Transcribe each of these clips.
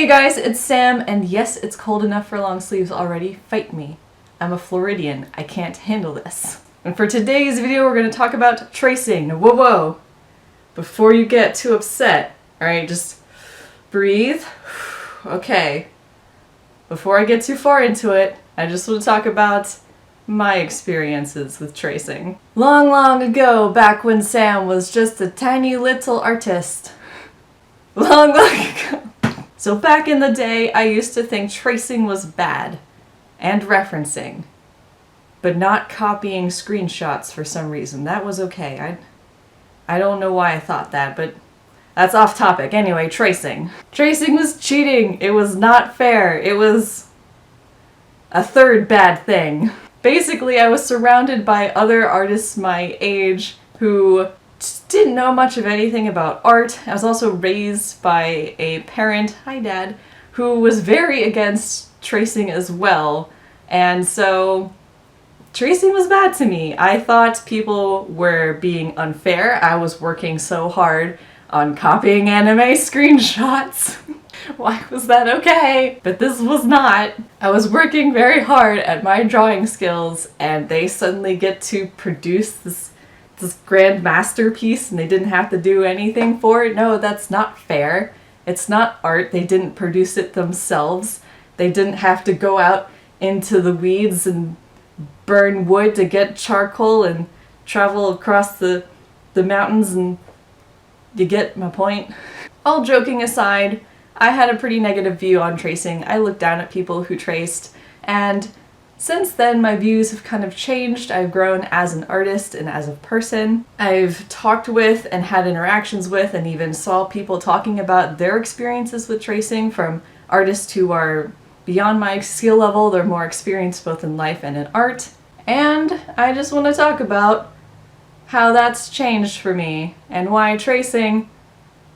Hey guys, it's Sam, and yes, it's cold enough for long sleeves already. Fight me. I'm a Floridian. I can't handle this. And for today's video, we're going to talk about tracing. Whoa. Before you get too upset, alright, just breathe. Okay. Before I get too far into it, I just want to talk about my experiences with tracing. Long ago, back when Sam was just a tiny little artist. Long ago. So back in the day, I used to think tracing was bad, and referencing, but not copying screenshots for some reason. That was okay. I don't know why I thought that, but that's off topic. Anyway, tracing. Tracing was cheating. It was not fair. It was a third bad thing. Basically, I was surrounded by other artists my age who just didn't know much of anything about art. I was also raised by a parent, hi dad, who was very against tracing as well. And so tracing was bad to me. I thought people were being unfair. I was working so hard on copying anime screenshots. Why was that okay? But this was not. I was working very hard at my drawing skills, and they suddenly get to produce this grand masterpiece and they didn't have to do anything for it. No, that's not fair. It's not art. They didn't produce it themselves. They didn't have to go out into the weeds and burn wood to get charcoal and travel across the mountains, and you get my point. All joking aside, I had a pretty negative view on tracing. I looked down at people who traced, and since then my views have kind of changed. I've grown as an artist and as a person. I've talked with and had interactions with and even saw people talking about their experiences with tracing from artists who are beyond my skill level. They're more experienced both in life and in art. And I just want to talk about how that's changed for me and why tracing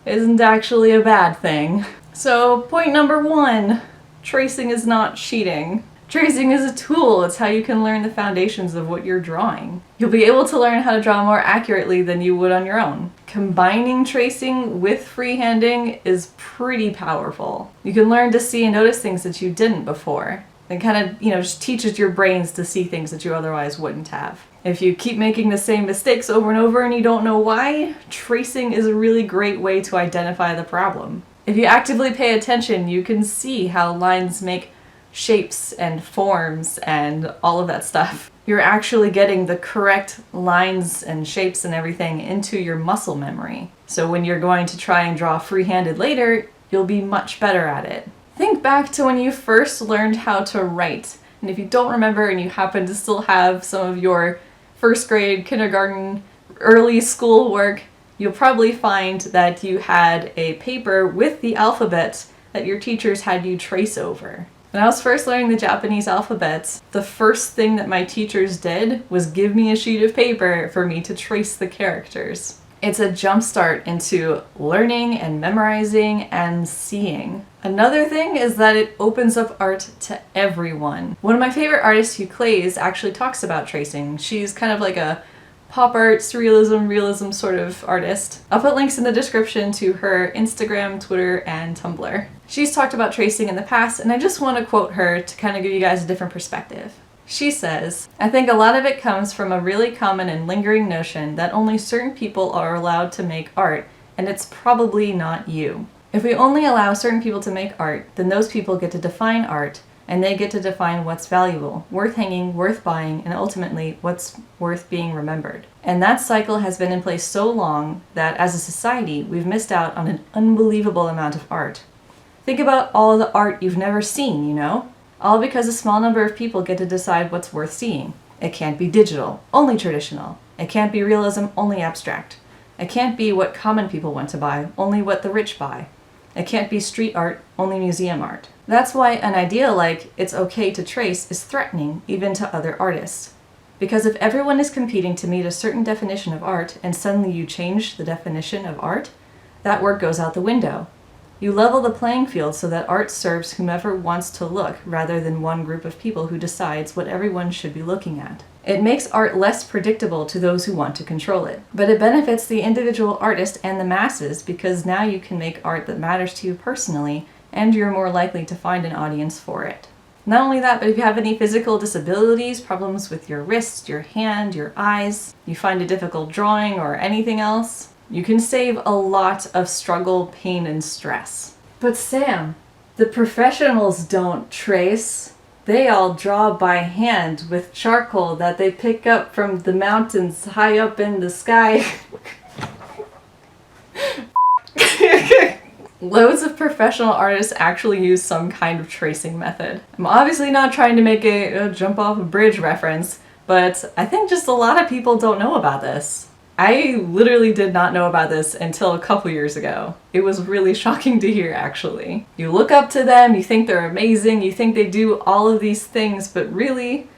isn't actually a bad thing. So point number one, tracing is not cheating. Tracing is a tool. It's how you can learn the foundations of what you're drawing. You'll be able to learn how to draw more accurately than you would on your own. Combining tracing with freehanding is pretty powerful. You can learn to see and notice things that you didn't before. It kind of, just teaches your brains to see things that you otherwise wouldn't have. If you keep making the same mistakes over and over and you don't know why, tracing is a really great way to identify the problem. If you actively pay attention, you can see how lines make shapes and forms and all of that stuff. You're actually getting the correct lines and shapes and everything into your muscle memory. So when you're going to try and draw freehanded later, you'll be much better at it. Think back to when you first learned how to write. And if you don't remember and you happen to still have some of your first grade, kindergarten, early school work, you'll probably find that you had a paper with the alphabet that your teachers had you trace over. When I was first learning the Japanese alphabet, the first thing that my teachers did was give me a sheet of paper for me to trace the characters. It's a jumpstart into learning and memorizing and seeing. Another thing is that it opens up art to everyone. One of my favorite artists, Euclase, actually talks about tracing. She's kind of like a pop art, surrealism, realism sort of artist. I'll put links in the description to her Instagram, Twitter, and Tumblr. She's talked about tracing in the past, and I just want to quote her to kind of give you guys a different perspective. She says, "I think a lot of it comes from a really common and lingering notion that only certain people are allowed to make art, and it's probably not you. If we only allow certain people to make art, then those people get to define art, and they get to define what's valuable, worth hanging, worth buying, and ultimately what's worth being remembered. And that cycle has been in place so long that as a society, we've missed out on an unbelievable amount of art. Think about all the art you've never seen, All because a small number of people get to decide what's worth seeing. It can't be digital, only traditional. It can't be realism, only abstract. It can't be what common people want to buy, only what the rich buy. It can't be street art, only museum art." That's why an idea like it's okay to trace is threatening even to other artists. Because if everyone is competing to meet a certain definition of art and suddenly you change the definition of art, that work goes out the window. You level the playing field so that art serves whomever wants to look rather than one group of people who decides what everyone should be looking at. It makes art less predictable to those who want to control it. But it benefits the individual artist and the masses because now you can make art that matters to you personally and you're more likely to find an audience for it. Not only that, but if you have any physical disabilities, problems with your wrist, your hand, your eyes, you find it difficult drawing or anything else, you can save a lot of struggle, pain, and stress. But Sam, the professionals don't trace. They all draw by hand with charcoal that they pick up from the mountains high up in the sky. Loads of professional artists actually use some kind of tracing method. I'm obviously not trying to make a jump off a bridge reference, but I think just a lot of people don't know about this. I literally did not know about this until a couple years ago. It was really shocking to hear, actually. You look up to them, you think they're amazing, you think they do all of these things, but really,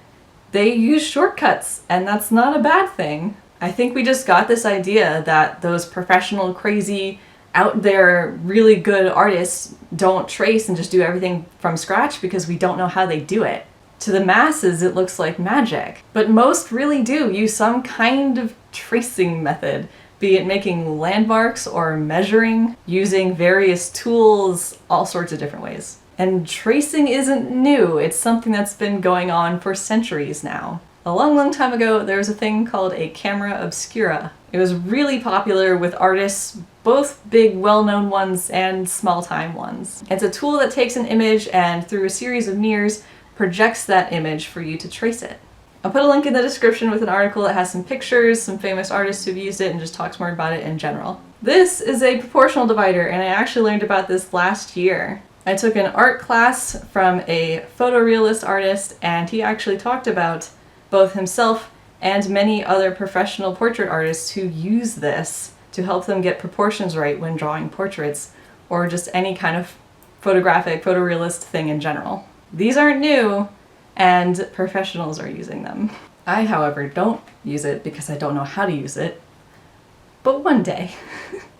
they use shortcuts, and that's not a bad thing. I think we just got this idea that those professional, crazy, out there, really good artists don't trace and just do everything from scratch because we don't know how they do it. To the masses, it looks like magic, but most really do use some kind of tracing method, be it making landmarks or measuring, using various tools, all sorts of different ways. And tracing isn't new, it's something that's been going on for centuries now. A long, long time ago, there was a thing called a camera obscura. It was really popular with artists, both big, well-known ones and small-time ones. It's a tool that takes an image and, through a series of mirrors, projects that image for you to trace it. I'll put a link in the description with an article that has some pictures, some famous artists who've used it, and just talks more about it in general. This is a proportional divider, and I actually learned about this last year. I took an art class from a photorealist artist, and he actually talked about both himself and many other professional portrait artists who use this to help them get proportions right when drawing portraits, or just any kind of photographic, photorealist thing in general. These aren't new, and professionals are using them. I, however, don't use it because I don't know how to use it, but one day.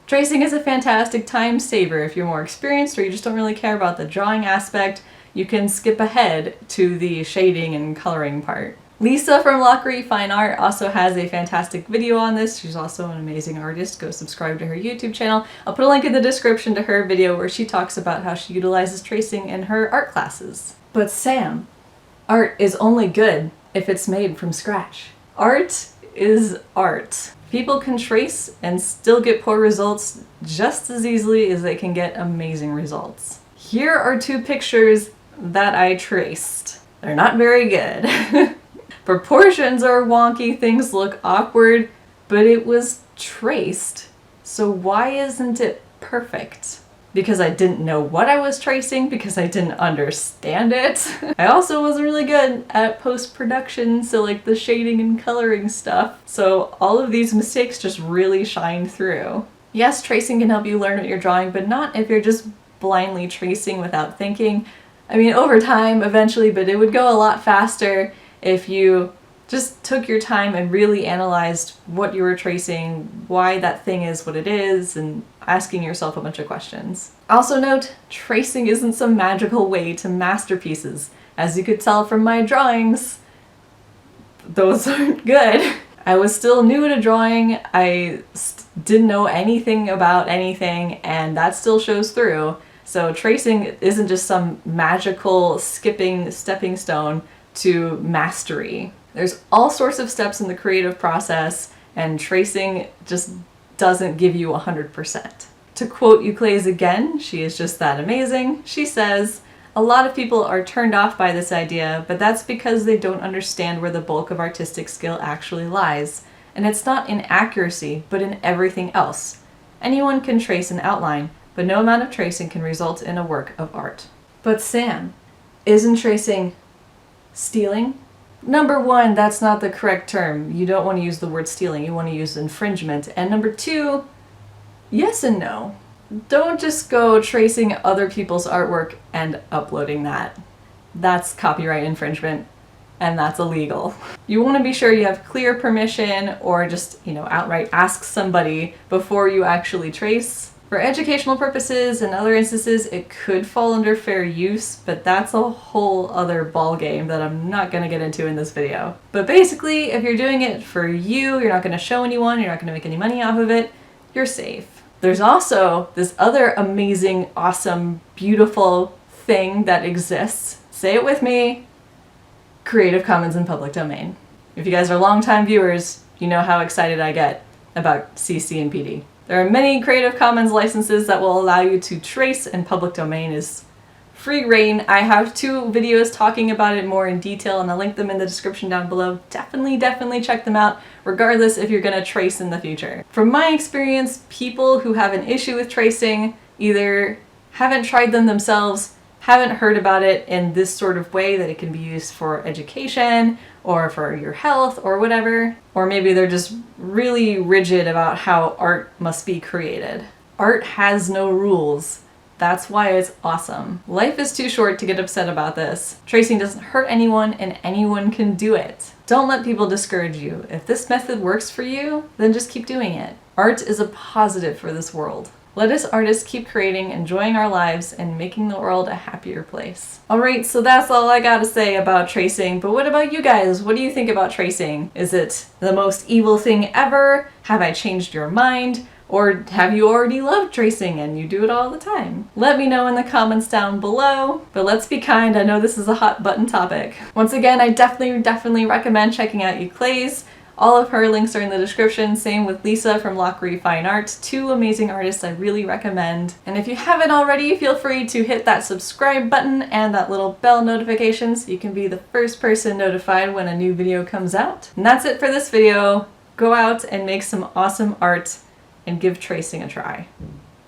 Tracing is a fantastic time saver if you're more experienced or you just don't really care about the drawing aspect. You can skip ahead to the shading and coloring part. Lisa from Lockery Fine Art also has a fantastic video on this. She's also an amazing artist. Go subscribe to her YouTube channel. I'll put a link in the description to her video where she talks about how she utilizes tracing in her art classes. But Sam, art is only good if it's made from scratch. Art is art. People can trace and still get poor results just as easily as they can get amazing results. Here are two pictures that I traced. They're not very good. Proportions are wonky, things look awkward, but it was traced. So why isn't it perfect? Because I didn't know what I was tracing, because I didn't understand it. I also wasn't really good at post-production, so like the shading and coloring stuff. So all of these mistakes just really shine through. Yes, tracing can help you learn what you're drawing, but not if you're just blindly tracing without thinking. I mean, over time, eventually, but it would go a lot faster if you just took your time and really analyzed what you were tracing, why that thing is what it is, and asking yourself a bunch of questions. Also note, tracing isn't some magical way to masterpieces. As you could tell from my drawings, those aren't good. I was still new to drawing, I didn't know anything about anything, and that still shows through. So tracing isn't just some magical stepping stone to mastery. There's all sorts of steps in the creative process, and tracing just doesn't give you 100%. To quote Euclase again, she is just that amazing, she says, "A lot of people are turned off by this idea, but that's because they don't understand where the bulk of artistic skill actually lies. And it's not in accuracy, but in everything else. Anyone can trace an outline, but no amount of tracing can result in a work of art." But Sam, isn't tracing stealing? Number one, that's not the correct term. You don't want to use the word stealing, you want to use infringement. And number two, yes and no. Don't just go tracing other people's artwork and uploading that. That's copyright infringement, and that's illegal. You want to be sure you have clear permission, or just, outright ask somebody before you actually trace. For educational purposes and other instances, it could fall under fair use, but that's a whole other ballgame that I'm not going to get into in this video. But basically, if you're doing it for you, you're not going to show anyone, you're not going to make any money off of it, you're safe. There's also this other amazing, awesome, beautiful thing that exists. Say it with me. Creative Commons and public domain. If you guys are longtime viewers, you know how excited I get about CC and PD. There are many Creative Commons licenses that will allow you to trace, and public domain is free reign. I have 2 videos talking about it more in detail, and I'll link them in the description down below. Definitely check them out, regardless if you're gonna trace in the future. From my experience, people who have an issue with tracing either haven't tried them themselves, haven't heard about it in this sort of way that it can be used for education or for your health or whatever, or maybe they're just really rigid about how art must be created. Art has no rules. That's why it's awesome. Life is too short to get upset about this. Tracing doesn't hurt anyone, and anyone can do it. Don't let people discourage you. If this method works for you, then just keep doing it. Art is a positive for this world. Let us artists keep creating, enjoying our lives, and making the world a happier place. Alright, so that's all I gotta say about tracing, but what about you guys? What do you think about tracing? Is it the most evil thing ever? Have I changed your mind? Or have you already loved tracing and you do it all the time? Let me know in the comments down below, but let's be kind, I know this is a hot button topic. Once again, I definitely recommend checking out Euclase. All of her links are in the description, same with Lisa from Lockery Fine Art, 2 amazing artists I really recommend. And if you haven't already, feel free to hit that subscribe button and that little bell notification so you can be the first person notified when a new video comes out. And that's it for this video. Go out and make some awesome art and give tracing a try.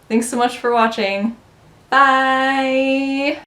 Thanks so much for watching. Bye!